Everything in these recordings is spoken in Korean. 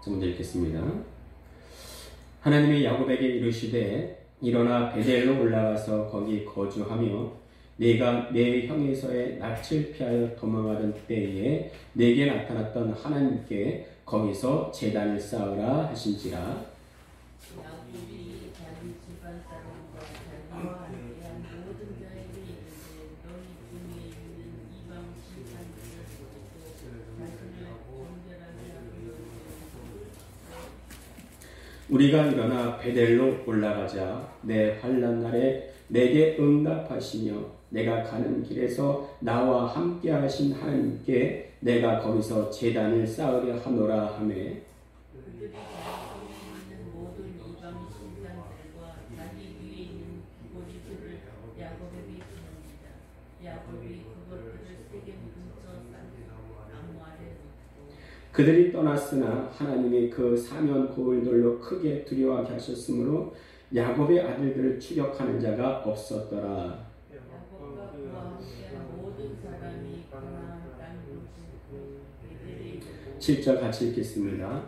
저 먼저 읽겠습니다. 하나님이 야곱에게 이르시되 일어나 베델로 올라가서 거기 거주하며 네가 내 형에서의 낯을 피하여 도망하던 때에 내게 나타났던 하나님께 거기서 제단을 쌓으라 하신지라. 야곱이 자기 집안 사람과 자기와 함께한 모든 자에게 이르되 너희 중에 있는 이방 신상들을 보고 자신을 정결하게 하고 우리가 일어나 베델로 올라가자. 내 환난 날에 내게 응답하시며 내가 가는 길에서 나와 함께 하신 하나님께 내가 거기서 제단을 쌓으려 하노라 하매. 그들이 자기 속에 있는 모든 이방 신상들과 자기 위에 있는 고지들을 야곱에게 주는지라. 야곱이 그것들을 세겜 근처 나무 아래 놓고 그들이 떠났으나 하나님이 그 사면 고을들로 크게 두려워하게 하셨으므로 야곱의 아들들을 추격하는 자가 없었더라. 야곱과 그와 함께한 모든 사람이 가나안 땅으로 죽고 이들이 7절 같이 읽겠습니다.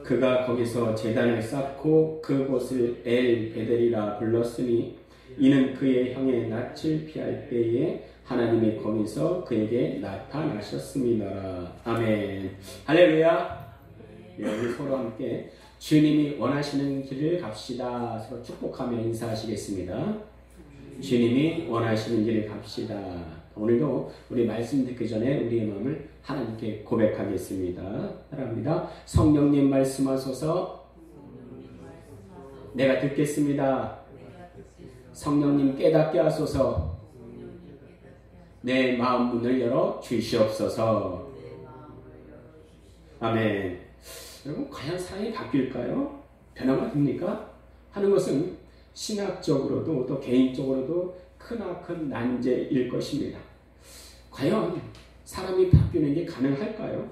그가 거기서 제단을 쌓고 그곳을 엘 베델이라 불렀으니 이는 그의 형의 낯을 피할 때에 하나님이 거기서 그에게 나타나셨음이더라. 아멘. 할렐루야. 우리 서로 함께 주님이 원하시는 길을 갑시다. 서로 축복하며 인사하시겠습니다. 주님이 원하시는 길을 갑시다. 오늘도 우리 말씀 듣기 전에 우리의 마음을 하나님께 고백하겠습니다. 따라합니다. 성령님 말씀하소서. 내가 듣겠습니다. 성령님 깨닫게 하소서. 내 마음 문을 열어 주시옵소서. 아멘. 여러분, 과연 사랑이 바뀔까요? 변화가 됩니까? 하는 것은 신학적으로도 또 개인적으로도 크나큰 난제일 것입니다. 과연 사람이 바뀌는 게 가능할까요?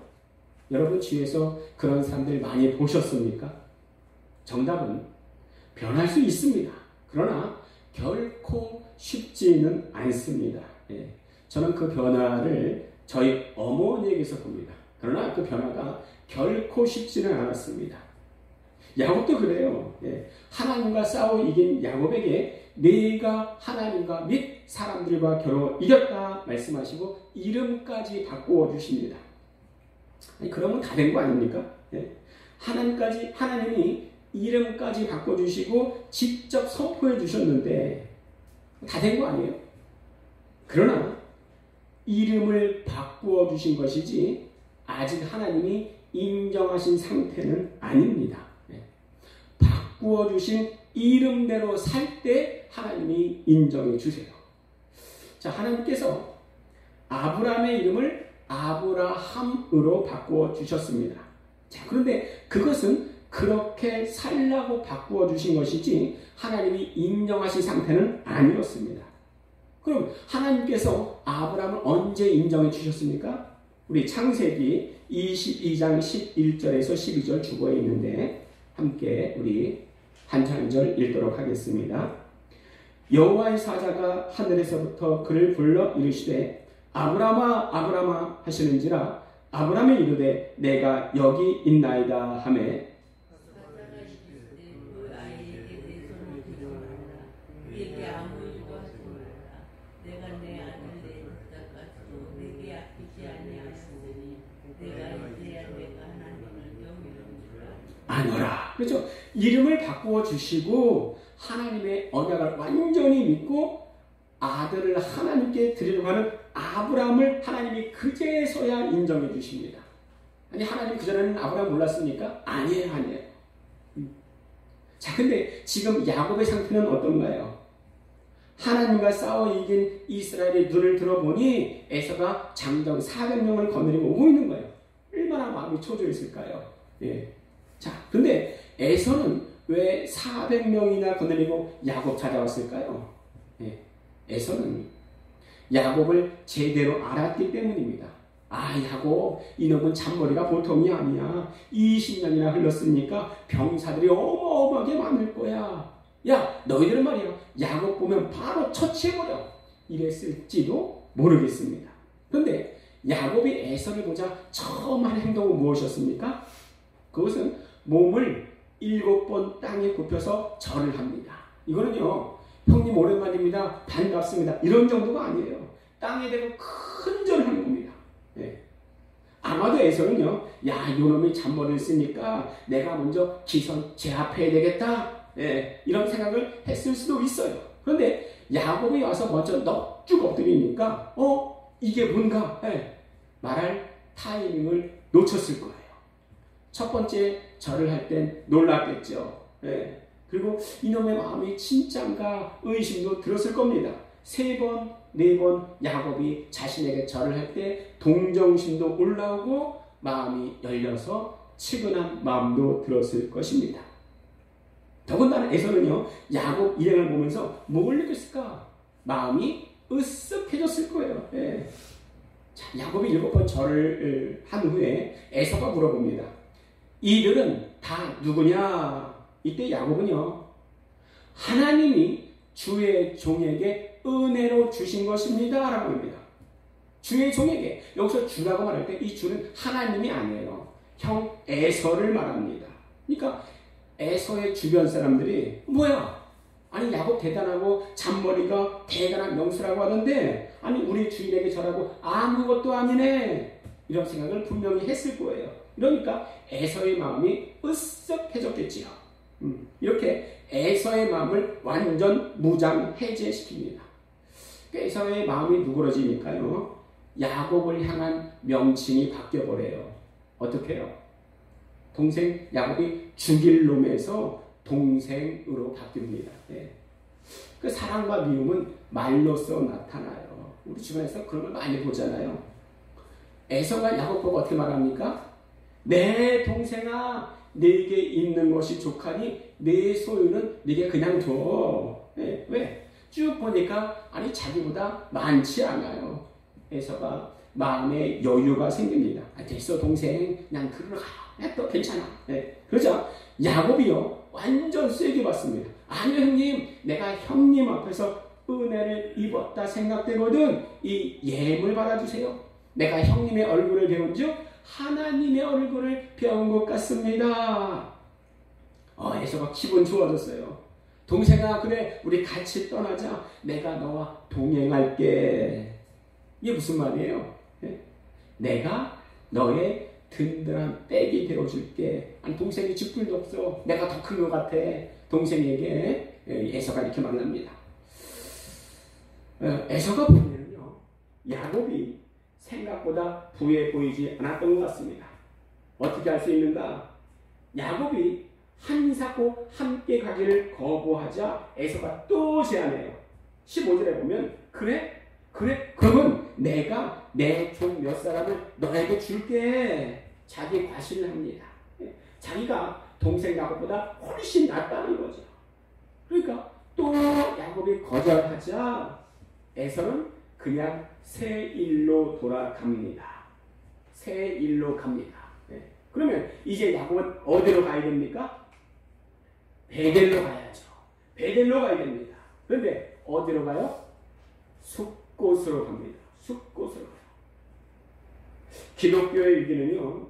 여러분 주위에서 그런 사람들 많이 보셨습니까? 정답은 변할 수 있습니다. 그러나 결코 쉽지는 않습니다. 저는 그 변화를 저희 어머니에게서 봅니다. 그러나 그 변화가 결코 쉽지는 않았습니다. 야곱도 그래요. 하나님과 싸워 이긴 야곱에게 네가 하나님과 및 사람들과 겨루 이겼다 말씀하시고 이름까지 바꾸어 주십니다. 아니, 그러면 다 된 거 아닙니까? 하나님이 이름까지 바꿔주시고 직접 선포해 주셨는데 다 된 거 아니에요? 그러나 이름을 바꾸어 주신 것이지 아직 하나님이 인정하신 상태는 아닙니다. 바꾸어 주신 이름대로 살 때 하나님이 인정해 주세요. 자, 하나님께서 아브라함의 이름을 아브라함으로 바꾸어 주셨습니다. 자, 그런데 그것은 그렇게 살라고 바꾸어 주신 것이지 하나님이 인정하신 상태는 아니었습니다. 그럼 하나님께서 아브라함을 언제 인정해 주셨습니까? 우리 창세기 22장 11절에서 12절 주보에 있는데 함께 우리 한 장절 읽도록 하겠습니다. 여호와의 사자가 하늘에서부터 그를 불러 이르시되 아브라함아 아브라함아 하시는지라 아브라함이 이르되 내가 여기 있나이다 하매 사자가 이르시되 그 아이에게 내 손을 대지 말라. 그에게 아무 일도 하지 말라. 내가 내 아들 내 자까지도 내게 아끼지 아니하였으니 내가 이제야 내가 하나님을 경외하노라. 아노라. 그렇죠. 이름을 바꾸어 주시고 하나님의 언약을 완전히 믿고 아들을 하나님께 드리려고 하는 아브라함을 하나님이 그제서야 인정해 주십니다. 아니, 하나님 그전에는 아브라함 몰랐습니까? 아니에요. 자, 근데 지금 야곱의 상태는 어떤가요? 하나님과 싸워 이긴 이스라엘의 눈을 들어보니 에서가 장정 400명을 거느리고 오고 있는 거예요. 얼마나 마음이 초조했을까요? 자, 근데 에서는 왜 400명이나 거느리고 야곱 찾아왔을까요? 에서는 야곱을 제대로 알았기 때문입니다. 아, 야곱, 이놈은 잔머리가 보통이 아니야. 20년이나 흘렀으니까 병사들이 어마어마하게 많을 거야. 야, 너희들은 말이야, 야곱 보면 바로 처치해버려. 이랬을지도 모르겠습니다. 그런데 야곱이 에서를 보자 처음 한 행동은 무엇이었습니까? 그것은 몸을 7번 땅에 굽혀서 절을 합니다. 이거는요, 형님 오랜만입니다, 반갑습니다, 이런 정도가 아니에요. 땅에 대고 큰 절을 하는 겁니다. 예. 아마도 에서는요, 야, 요놈이 잔머리를 쓰니까 내가 먼저 기선 제압해야 되겠다, 예, 이런 생각을 했을 수도 있어요. 그런데 야곱이 와서 먼저 넙죽 엎드리니까 이게 뭔가, 예, 말할 타이밍을 놓쳤을 거예요. 첫 번째 절을 할 땐 놀랐겠죠. 예. 그리고 이놈의 마음이 진짠가 의심도 들었을 겁니다. 3번, 4번 야곱이 자신에게 절을 할 때 동정심도 올라오고 마음이 열려서 측은한 마음도 들었을 것입니다. 더군다나 에서는요, 야곱 일행을 보면서 뭘 느꼈을까? 마음이 으쓱해졌을 거예요. 예. 자, 야곱이 7번 절을 한 후에 에서가 물어봅니다. 이들은 다 누구냐? 이때 야곱은요, 하나님이 주의 종에게 은혜로 주신 것입니다 라고 합니다. 주의 종에게, 여기서 주라고 말할 때 이 주는 하나님이 아니에요. 형 에서를 말합니다. 그러니까 에서의 주변 사람들이 뭐야? 아니 야곱 대단하고 잔머리가 대단한 명수라고 하던데 아니 우리 주인에게 절하고 아무것도 아니네, 이런 생각을 분명히 했을 거예요. 그러니까 에서의 마음이 으쓱해졌겠지요. 이렇게 에서의 마음을 완전 무장 해제시킵니다. 에서의 마음이 누그러지니까요, 야곱을 향한 명칭이 바뀌어버려요. 어떻게 해요? 동생 야곱이 죽일 놈에서 동생으로 바뀝니다. 예. 그 사랑과 미움은 말로써 나타나요. 우리 주변에서 그런 걸 많이 보잖아요. 에서가 야곱 보고 어떻게 말합니까? 내 동생아, 네게 있는 것이 족하니 내 소유는 네게 그냥 둬. 예. 왜? 쭉 보니까 아니 자기보다 많지 않아요. 에서가 마음에 여유가 생깁니다. 됐어 동생, 그냥 그러러 가. 또 괜찮아. 네. 그러자 야곱이요, 완전 세게 받습니다. 아니요 형님, 내가 형님 앞에서 은혜를 입었다 생각되거든 이 예물 받아주세요. 내가 형님의 얼굴을 배운 즉 하나님의 얼굴을 배운 것 같습니다. 에서가 기분 좋아졌어요. 동생아, 그래 우리 같이 떠나자. 내가 너와 동행할게. 이게 무슨 말이에요? 네? 내가 너의 든든한 백이 되어줄게. 아니 동생이 쥐뿔도 없어. 내가 더 큰 것 같아. 동생에게 에서가 이렇게 말합니다. 에서가 보면요, 야곱이 생각보다 부해 보이지 않았던 것 같습니다. 어떻게 할 수 있는가? 야곱이 한사코 함께 가기를 거부하자 에서가 또 제안해요. 15절에 보면 그래? 그러면 내가 내 종 몇 사람을 너에게 줄게. 자기 과신을 합니다. 자기가 동생 야곱보다 훨씬 낫다는 거죠. 그러니까 또 야곱이 거절하자 에서는 그냥 새 일로 돌아갑니다. 새 일로 갑니다. 그러면 이제 야곱은 어디로 가야 됩니까? 베델로 가야죠. 베델로 가야 됩니다. 그런데 어디로 가요? 숲곳으로 갑니다. 숲곳으로 가요. 기독교의 위기는요,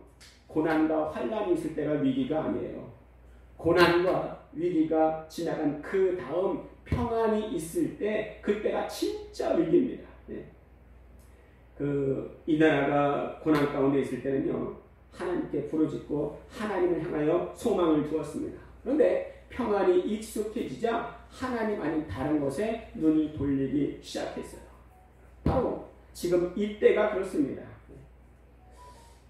고난과 환란이 있을 때가 위기가 아니에요. 고난과 위기가 지나간 그 다음 평안이 있을 때, 그때가 진짜 위기입니다. 이 나라가 고난 가운데 있을 때는요, 하나님께 부르짖고 하나님을 향하여 소망을 두었습니다. 그런데 평안이 익숙해지자 하나님 아닌 다른 것에 눈을 돌리기 시작했어요. 바로 지금 이때가 그렇습니다.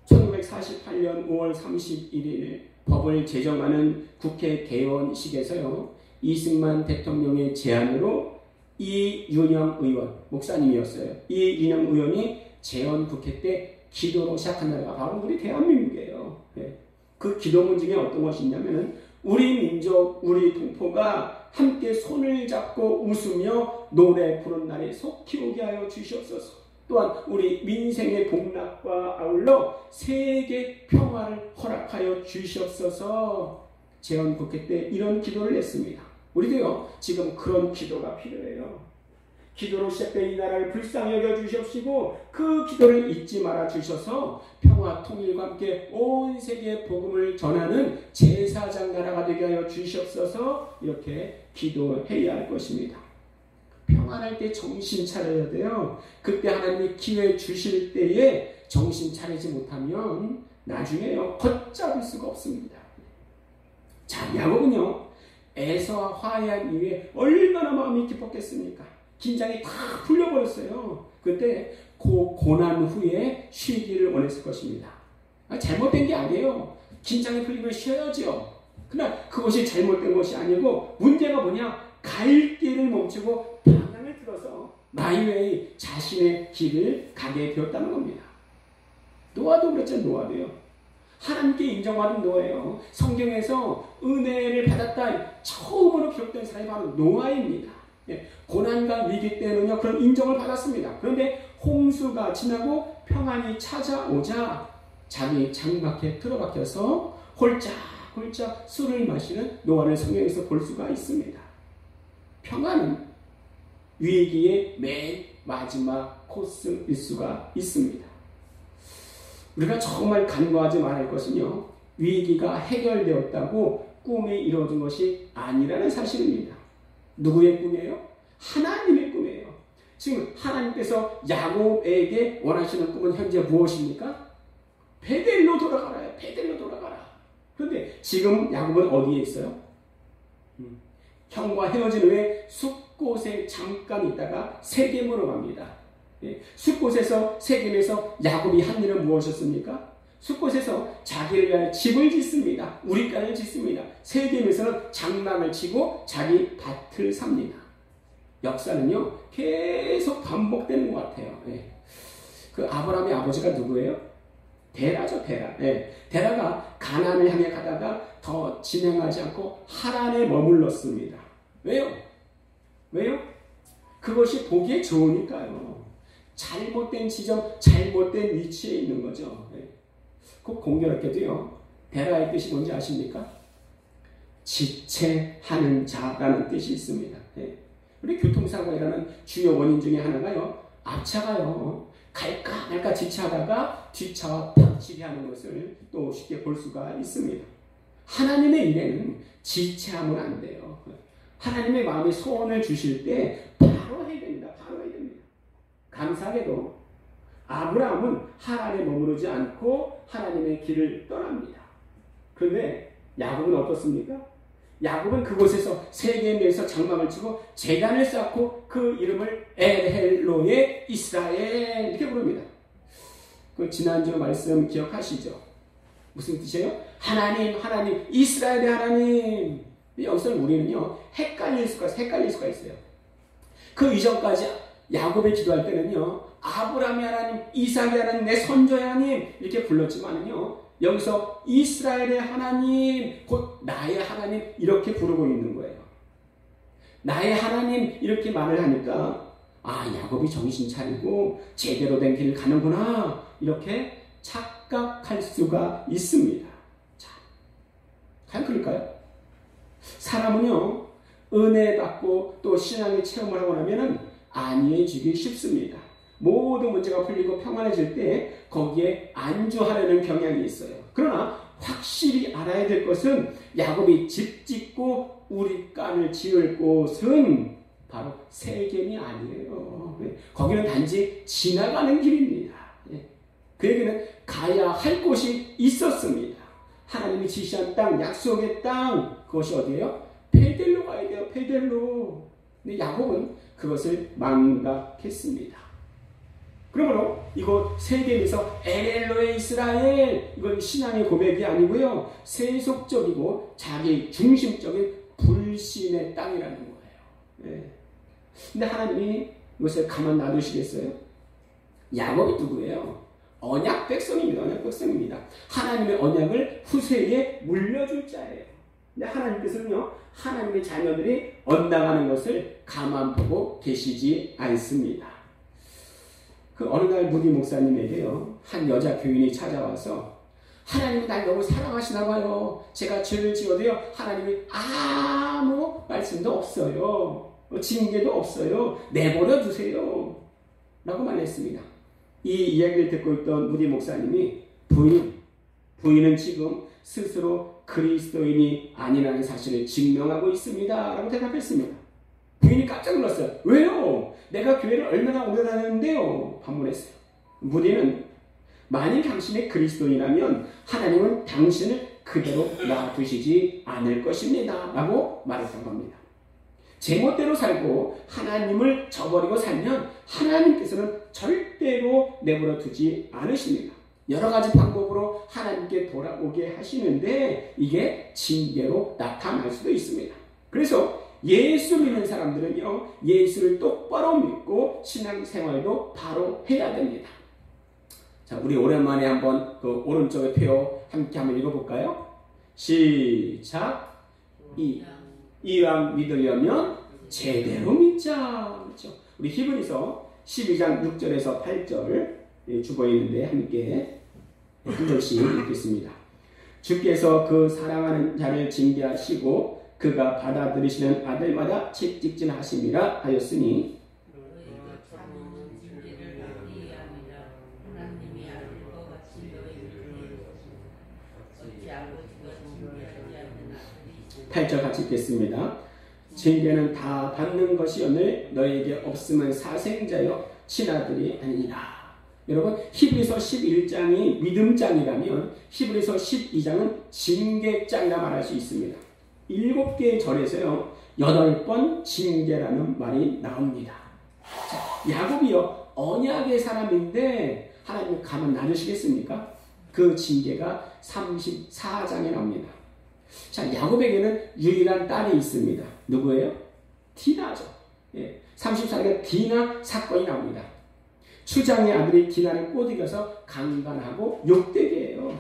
1948년 5월 31일 법을 제정하는 국회 개원식에서요, 이승만 대통령의 제안으로 이윤영 의원, 목사님이었어요. 이윤영 의원이 재헌국회 때 기도로 시작한 나라가 바로 우리 대한민국이에요. 그 기도문 중에 어떤 것이 있냐면은 우리 민족, 우리 동포가 함께 손을 잡고 웃으며 노래 부른 날이 속히 오게 하여 주시옵소서. 또한 우리 민생의 복락과 아울러 세계 평화를 허락하여 주시옵소서. 재헌국회 때 이런 기도를 했습니다. 우리도요, 지금 그런 기도가 필요해요. 기도로 시작된 이 나라를 불쌍히 여겨 주시옵시고 그 기도를 잊지 말아 주셔서 평화 통일과 함께 온 세계에 복음을 전하는 제사장 나라가 되게 하여 주시옵소서. 이렇게 기도해야 할 것입니다. 평안할 때 정신 차려야 돼요. 그때 하나님이 기회 주실 때에 정신 차리지 못하면 나중에요 걷잡을 수가 없습니다. 자, 야곱은요 에서와 화해한 이후에 얼마나 마음이 깊었겠습니까? 긴장이 다 풀려버렸어요. 그때 고난 후에 쉬기를 원했을 것입니다. 잘못된 게 아니에요. 긴장이 풀리면 쉬어야죠. 그러나 그것이 잘못된 것이 아니고 문제가 뭐냐? 갈 길을 멈추고 방향을 틀어서 마이웨이 자신의 길을 가게 되었다는 겁니다. 노아도 그랬죠. 노아도요. 하나님께 인정받은 노아예요. 성경에서 은혜를 받았다 처음으로 기록된 사람이 바로 노아입니다. 고난과 위기 때는요 그런 인정을 받았습니다. 그런데 홍수가 지나고 평안이 찾아오자 자기 장막에 틀어박혀서 홀짝홀짝 술을 마시는 노아를 성경에서 볼 수가 있습니다. 평안은 위기의 맨 마지막 코스일 수가 있습니다. 우리가 정말 간과하지 말할 것은요 위기가 해결되었다고 꿈이 이루어진 것이 아니라는 사실입니다. 누구의 꿈이에요? 하나님의 꿈이에요. 지금 하나님께서 야곱에게 원하시는 꿈은 현재 무엇입니까? 베델로 돌아가라요. 베델로 돌아가라. 그런데 지금 야곱은 어디에 있어요? 형과 헤어진 후에 숲곳에 잠깐 있다가 세겜으로 갑니다. 숲곳에서 세겜에서 야곱이 한 일은 무엇이었습니까? 숲곳에서 자기를 위하여 집을 짓습니다. 우리간을 짓습니다. 세겜에서는 장막을 치고 자기 밭을 삽니다. 역사는요 계속 반복되는 것 같아요. 그 아브라함의 아버지가 누구예요? 데라죠. 데라. 데라가 가나안을 향해 가다가 더 진행하지 않고 하란에 머물렀습니다. 왜요? 그것이 보기에 좋으니까요. 잘못된 지점, 잘못된 위치에 있는 거죠. 꼭 공교롭게도요. 데라의 뜻이 뭔지 아십니까? 지체하는 자라는 뜻이 있습니다. 우리 교통사고에 일어나는 주요 원인 중에 하나가요. 앞차가요. 갈까 말까 지체하다가 뒷차와 팍 지배하는 것을 또 쉽게 볼 수가 있습니다. 하나님의 일에는 지체하면 안 돼요. 하나님의 마음에 소원을 주실 때 바로 해야 됩니다. 바로 해야 됩니다. 감사하게도 아브라함은 하란에 머무르지 않고 하나님의 길을 떠납니다. 그런데 야곱은 어떻습니까? 야곱은 그곳에서 세겜에서 장막을 치고 제단을 쌓고 그 이름을 엘헬로의 이스라엘 이렇게 부릅니다. 그 지난주 말씀 기억하시죠? 무슨 뜻이에요? 하나님, 이스라엘의 하나님. 여기서 우리는요 헷갈릴 수가 있어요. 그 이전까지 야곱이 기도할 때는요 아브라함의 하나님, 이삭의 하나님, 내 선조의 하나님 이렇게 불렀지만은요 여기서 이스라엘의 하나님, 곧 나의 하나님 이렇게 부르고 있는 거예요. 나의 하나님 이렇게 말을 하니까 야곱이 정신 차리고 제대로 된 길을 가는구나 이렇게 착각할 수가 있습니다. 자, 과연 그럴까요? 사람은요 은혜 받고 또 신앙의 체험을 하고 나면은 안이해지기 쉽습니다. 모든 문제가 풀리고 평안해질 때 거기에 안주하려는 경향이 있어요. 그러나 확실히 알아야 될 것은 야곱이 집 짓고 우리간을 지을 곳은 바로 세겜이 아니에요. 거기는 단지 지나가는 길입니다. 그에게는 가야 할 곳이 있었습니다. 하나님이 지시한 땅, 약속의 땅, 그것이 어디예요? 베델로 가야 돼요. 베델로. 근데 야곱은 그것을 망각했습니다. 그러므로 이곳 세겜에서 엘로의 이스라엘, 이건 신앙의 고백이 아니고요 세속적이고 자기 중심적인 불신의 땅이라는 거예요. 근데 하나님이 이것을 가만 놔두시겠어요? 야곱이 누구예요? 언약 백성입니다. 언약 백성입니다. 하나님의 언약을 후세에 물려줄 자예요. 근데 하나님께서는요 하나님의 자녀들이 엇나가는 것을 가만 보고 계시지 않습니다. 그 어느 날 무디 목사님에게요 한 여자 교인이 찾아와서 하나님이 날 너무 사랑하시나 봐요. 제가 죄를 지어도요 하나님이 아무 말씀도 없어요. 징계도 없어요. 내버려 두세요. 라고 말했습니다. 이 이야기를 듣고 있던 무디 목사님이 부인은 지금 스스로 그리스도인이 아니라는 사실을 증명하고 있습니다. 라고 대답했습니다. 부인이 깜짝 놀랐어요. 왜요? 내가 교회를 얼마나 오래 다녔는데요? 반문했어요. 무디는 만일 당신이 그리스도인이라면 하나님은 당신을 그대로 놔두시지 않을 것입니다. 라고 말했던 겁니다. 제멋대로 살고 하나님을 저버리고 살면 하나님께서는 절대로 내버려 두지 않으십니다. 여러 가지 방법으로 하나님께 돌아오게 하시는데 이게 징계로 나타날 수도 있습니다. 그래서 예수 믿는 사람들은요, 예수를 똑바로 믿고 신앙생활도 바로 해야 됩니다. 자, 우리 오랜만에 한번 그 오른쪽의 표요 함께 한번 읽어볼까요? 시작. 이왕 믿으려면 제대로 믿자. 그렇죠? 우리 히브리서 12장 6절에서 8절 주고 있는데 함께 한 절씩 읽겠습니다. 주께서 그 사랑하는 자를 징계하시고 그가 받아들이시는 아들마다 책직진하심이라 하였으니 징계를 받기 위함이라. 하나님이 아들과 같이 너희를 어찌 아버지가 징계하지 않는 아들이 8절 같이 읽겠습니다. 징계는 다 받는 것이오늘 너에게 없으면 사생자여 친아들이 아니니라. 여러분, 히브리서 11장이 믿음장이라면 히브리서 12장은 징계장이라 말할 수 있습니다. 7개의 절에서요 8번 징계라는 말이 나옵니다. 자, 야곱이요 언약의 사람인데 하나님 가만 놔두시겠습니까? 그 징계가 34장에 나옵니다. 자, 야곱에게는 유일한 딸이 있습니다. 누구예요? 디나죠. 34장에 디나 사건이 나옵니다. 추장의 아들이 디나를 꼬드겨서 강간하고 욕되게 해요.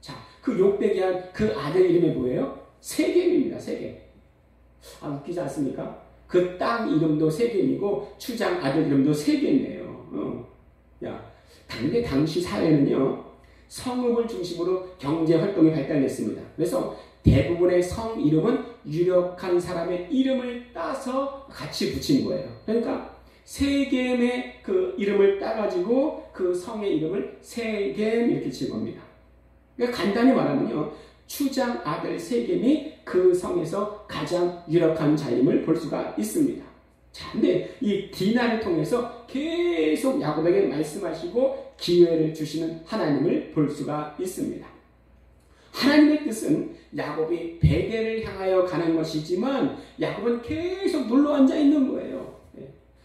자, 그 욕되게 한 그 아들 이름이 뭐예요? 세겜입니다. 세겜. 아, 웃기지 않습니까? 그 땅 이름도 세겜이고 추장 아들 이름도 세겜이에요. 근데 당시 사회는요 성읍을 중심으로 경제 활동이 발달했습니다. 그래서 대부분의 성 이름은 유력한 사람의 이름을 따서 같이 붙인 거예요. 그러니까 세겜의 그 이름을 따가지고 그 성의 이름을 세겜 이렇게 친 겁니다. 그러니까 간단히 말하면요 추장 아들 세겜이 그 성에서 가장 유력한 자임을 볼 수가 있습니다. 자, 근데 이 디나를 통해서 계속 야곱에게 말씀하시고 기회를 주시는 하나님을 볼 수가 있습니다. 하나님의 뜻은 야곱이 베델을 향하여 가는 것이지만 야곱은 계속 눌러앉아 있는 거예요.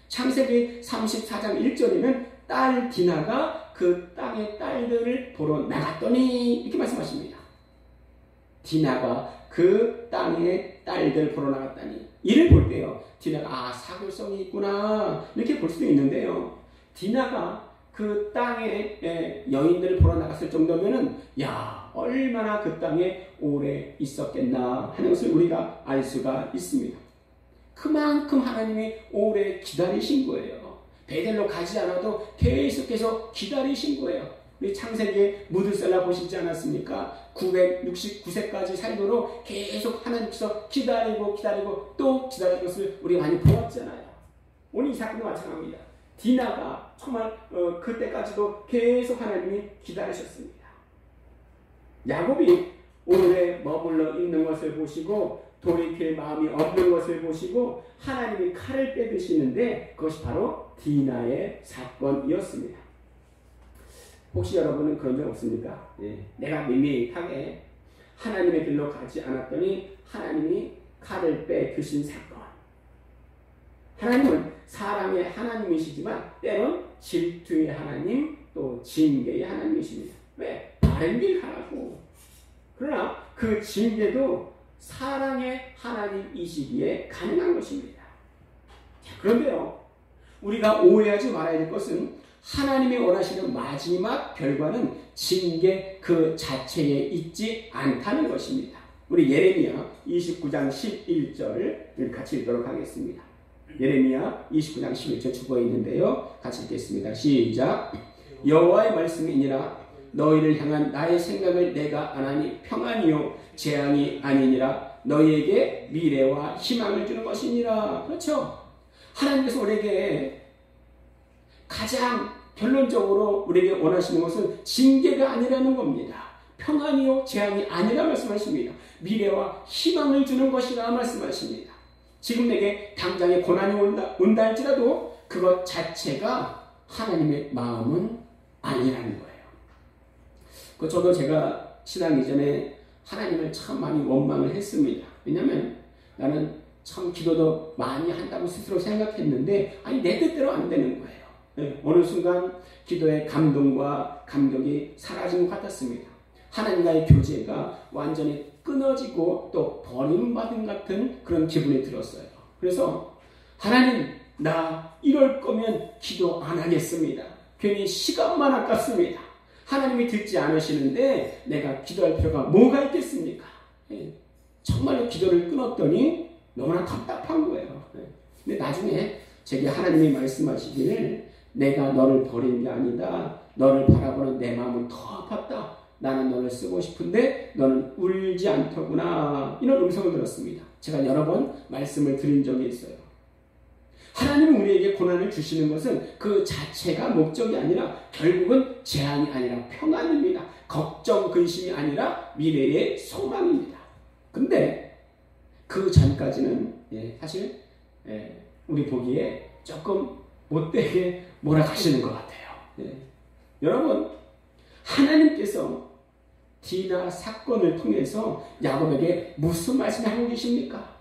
창세기 34장 1절에는 딸 디나가 그 땅의 딸들을 보러 나갔더니 이렇게 말씀하십니다. 디나가 그 땅의 딸들 보러 나갔다니. 이를 볼 때요 디나가 사교성이 있구나 이렇게 볼 수도 있는데요, 디나가 그 땅에 여인들을 보러 나갔을 정도면은 얼마나 그 땅에 오래 있었겠나 하는 것을 우리가 알 수가 있습니다. 그만큼 하나님이 오래 기다리신 거예요. 베델로 가지 않아도 계속해서 기다리신 거예요. 우리 창세기에 무드셀라 보시지 않았습니까? 969세까지 살도록 계속 하나님께서 기다리고 또 기다리는 것을 우리가 많이 보았잖아요. 오늘 이 사건도 마찬가지입니다. 디나가 정말 그때까지도 계속 하나님이 기다리셨습니다. 야곱이 오래 머물러 있는 것을 보시고 돌이킬 마음이 없는 것을 보시고 하나님이 칼을 빼드시는데 그것이 바로 디나의 사건이었습니다. 혹시 여러분은 그런 적 없습니까? 내가 밋밋하게 하나님의 길로 가지 않았더니 하나님이 칼을 빼드신 사건. 하나님은 사랑의 하나님이시지만 때론 질투의 하나님 또 징계의 하나님이십니다. 왜? 바른 길 가라고. 그러나 그 징계도 사랑의 하나님이시기에 가능한 것입니다. 자, 그런데요 우리가 오해하지 말아야 될 것은 하나님이 원하시는 마지막 결과는 징계 그 자체에 있지 않다는 것입니다. 우리 예레미야 29장 11절을 같이 읽도록 하겠습니다. 예레미야 29장 11절 주보에 있는데요, 같이 읽겠습니다. 시작. 여호와의 말씀이니라. 너희를 향한 나의 생각을 내가 안 하니 평안이요 재앙이 아니니라. 너희에게 미래와 희망을 주는 것이니라. 그렇죠? 하나님께서 우리에게 가장 결론적으로 우리에게 원하시는 것은 징계가 아니라는 겁니다. 평안이요 재앙이 아니라 말씀하십니다. 미래와 희망을 주는 것이라 말씀하십니다. 지금 내게 당장의 고난이 온다 할지라도 그것 자체가 하나님의 마음은 아니라는 거예요. 저도 제가 신앙 이전에 하나님을 참 많이 원망을 했습니다. 왜냐하면 나는 참 기도도 많이 한다고 스스로 생각했는데 아니 내 뜻대로 안 되는 거예요. 네, 어느 순간 기도의 감동과 감격이 사라진 것 같았습니다. 하나님과의 교제가 완전히 끊어지고 또 버림받은 같은 그런 기분이 들었어요. 그래서 하나님 나 이럴 거면 기도 안 하겠습니다. 괜히 시간만 아깝습니다. 하나님이 듣지 않으시는데 내가 기도할 필요가 뭐가 있겠습니까? 정말로 기도를 끊었더니 너무나 답답한 거예요. 근데 나중에 제게 하나님이 말씀하시기를 내가 너를 버린 게 아니다. 너를 바라보는 내 마음은 더 아팠다. 나는 너를 쓰고 싶은데 너는 울지 않더구나. 이런 음성을 들었습니다. 제가 여러 번 말씀을 드린 적이 있어요. 하나님은 우리에게 고난을 주시는 것은 그 자체가 목적이 아니라 결국은 재앙이 아니라 평안입니다. 걱정, 근심이 아니라 미래의 소망입니다. 근데 그 전까지는 사실 우리 보기에 조금 못되게 몰아가시는 것 같아요. 여러분 하나님께서 디나 사건을 통해서 야곱에게 무슨 말씀을 하고 계십니까?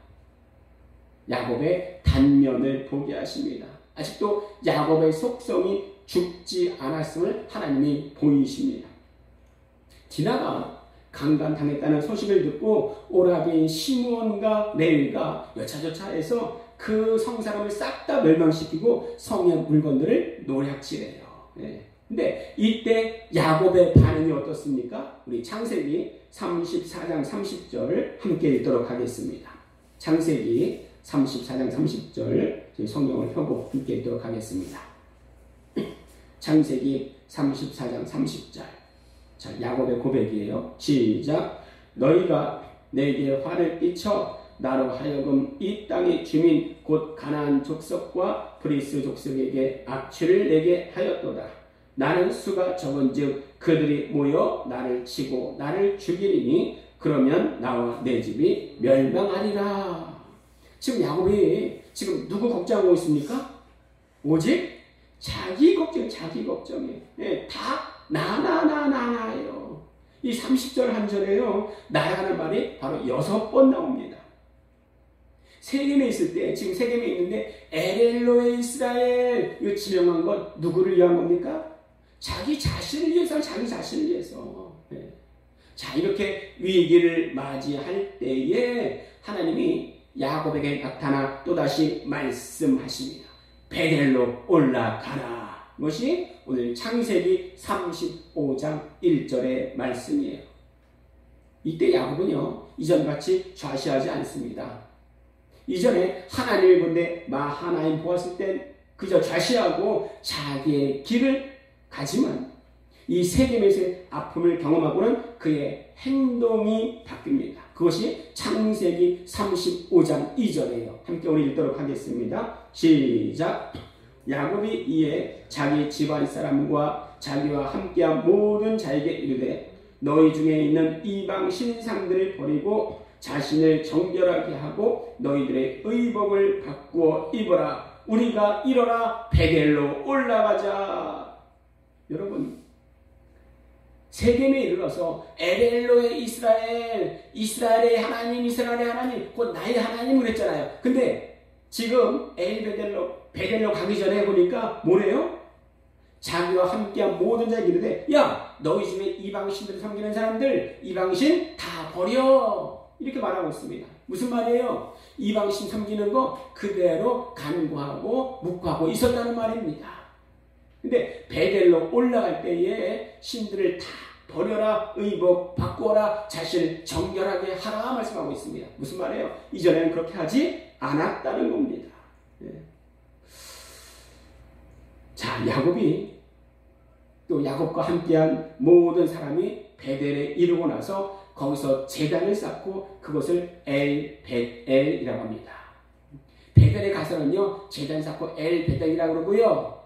야곱의 단면을 보게 하십니다. 아직도 야곱의 속성이 죽지 않았음을 하나님이 보이십니다. 디나가 강간당했다는 소식을 듣고 오라비인 시므온과 레위가 여차저차해서 그 성사람을 싹 다 멸망시키고 성의 물건들을 노략질해요. 근데 이때 야곱의 반응이 어떻습니까? 우리 창세기 34장 30절 함께 읽도록 하겠습니다. 창세기 34장 30절 성경을 펴고 함께 읽도록 하겠습니다. 창세기 34장 30절. 자, 야곱의 고백이에요. 시작. 너희가 내게 화를 끼쳐 나로 하여금 이 땅의 주민 곧 가나안 족속과 브리스 족속에게 악취를 내게 하였도다. 나는 수가 적은즉 그들이 모여 나를 치고 나를 죽이리니 그러면 나와 내 집이 멸망하리라. 지금 야곱이 지금 누구 걱정하고 있습니까? 오직 자기 걱정, 자기 걱정이에요. 다 나예요. 이 30절 한 절에요. 나라는 말이 바로 6번 나옵니다. 세겜에 있을 때, 지금 세겜에 있는데 엘엘로에 이스라엘 이 지명한 건 누구를 위한 겁니까? 자기 자신을 위해서, 자기 자신을 위해서. 자, 이렇게 위기를 맞이할 때에 하나님이 야곱에게 나타나 또다시 말씀하십니다. 베델로 올라가라. 이것이 오늘 창세기 35장 1절의 말씀이에요. 이때 야곱은요, 이전같이 좌시하지 않습니다. 이전에 하나님을 본데 하나님 보았을 땐 그저 좌시하고 자기의 길을 가지만 이 세겜에서의 아픔을 경험하고는 그의 행동이 바뀝니다. 그것이 창세기 35장 2절이에요. 함께 우리 읽도록 하겠습니다. 시작. 야곱이 이에 자기 집안 사람과 자기와 함께한 모든 자에게 이르되 너희 중에 있는 이방 신상들을 버리고 자신을 정결하게 하고 너희들의 의복을 바꾸어 입어라. 우리가 일어나 베델로 올라가자. 여러분, 세겜에 이르러서 에벨로의 이스라엘의 하나님, 곧 나의 하나님 그랬잖아요. 근데 지금 베델로 가기 전에 보니까 뭐래요? 자기와 함께한 모든 자에게 이르되 야, 너희 중에 이방신들을 섬기는 사람들 이방신 다 버려. 이렇게 말하고 있습니다. 무슨 말이에요? 이방신 섬기는 거 그대로 간구하고 묵과하고 있었다는 말입니다. 근데 베델로 올라갈 때에 신들을 다 버려라, 의복 바꾸어라, 자신을 정결하게 하라 말씀하고 있습니다. 무슨 말이에요? 이전에는 그렇게 하지 않았다는 겁니다. 자, 야곱이 또 야곱과 함께한 모든 사람이 베델에 이르고 나서 거기서 제단을 쌓고 그것을 엘베델이라고 합니다. 베델에 가서는요 제단 쌓고 엘베델이라고 그러고요.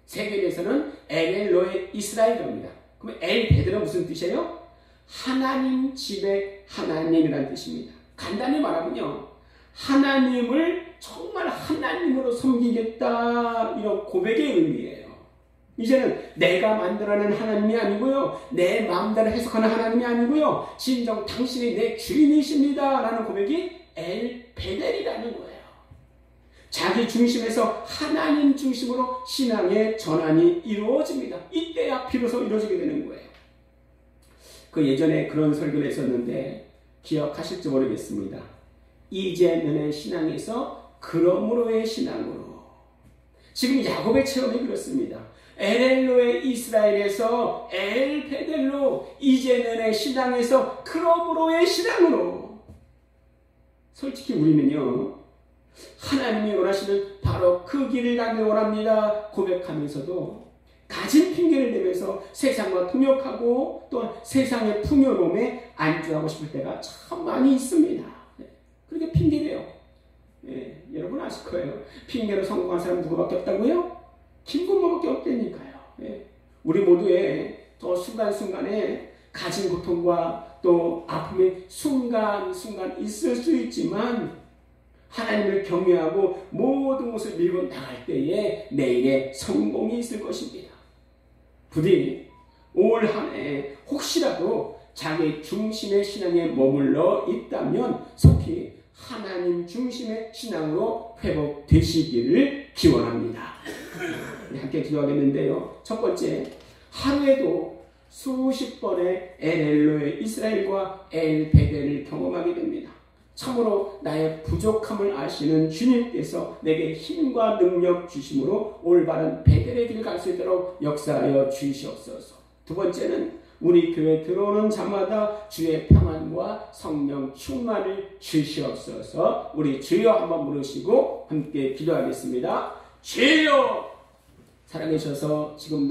세계에서는 엘엘로에 이스라엘입니다. 그럼 엘베델은 무슨 뜻이에요? 하나님 집의 하나님이라는 뜻입니다. 간단히 말하면요 하나님을 정말 하나님으로 섬기겠다 이런 고백의 의미예요. 이제는 내가 만들어낸 하나님이 아니고요 내 마음대로 해석하는 하나님이 아니고요 진정 당신이 내 주인이십니다 라는 고백이 엘베델이라는 거예요. 자기 중심에서 하나님 중심으로 신앙의 전환이 이루어집니다. 이때야 비로소 이루어지게 되는 거예요. 그 예전에 그런 설교를 했었는데 기억하실지 모르겠습니다. 이제는의 신앙에서 그러므로의 신앙으로. 지금 야곱의 체험이 그렇습니다. 엘엘로의 이스라엘에서 엘베델로, 이제는의 신앙에서 그러므로의 신앙으로. 솔직히 우리는요 하나님이 원하시는 바로 그 길을 가길 원합니다 고백하면서도 가진 핑계를 대면서 세상과 통역하고 또한 세상의 풍요로움에 안주하고 싶을 때가 참 많이 있습니다. 그렇게 핑계대요. 여러분 아실 거예요. 핑계로 성공한 사람 누구밖에 없다고요? 김부모밖에 없다니까요. 우리 모두의 또 순간순간에 가진 고통과 또 아픔이 순간순간 있을 수 있지만 하나님을 경외하고 모든 것을 밀고 나갈 때에 내일의 성공이 있을 것입니다. 부디 올 한 해 혹시라도 자기 중심의 신앙에 머물러 있다면 속히 하나님 중심의 신앙으로 회복되시기를 기원합니다. 함께 기도하겠는데요. 첫 번째, 하루에도 수십 번의 엘엘로의 이스라엘과 엘베델을 경험하게 됩니다. 참으로 나의 부족함을 아시는 주님께서 내게 힘과 능력 주심으로 올바른 베델의 길을 갈 수 있도록 역사하여 주시옵소서. 두 번째는 우리 교회 들어오는 자마다 주의 평안과 성령 충만을 주시옵소서. 우리 주여 한번 부르시고 함께 기도하겠습니다. 주여! 사랑해 주셔서 지금도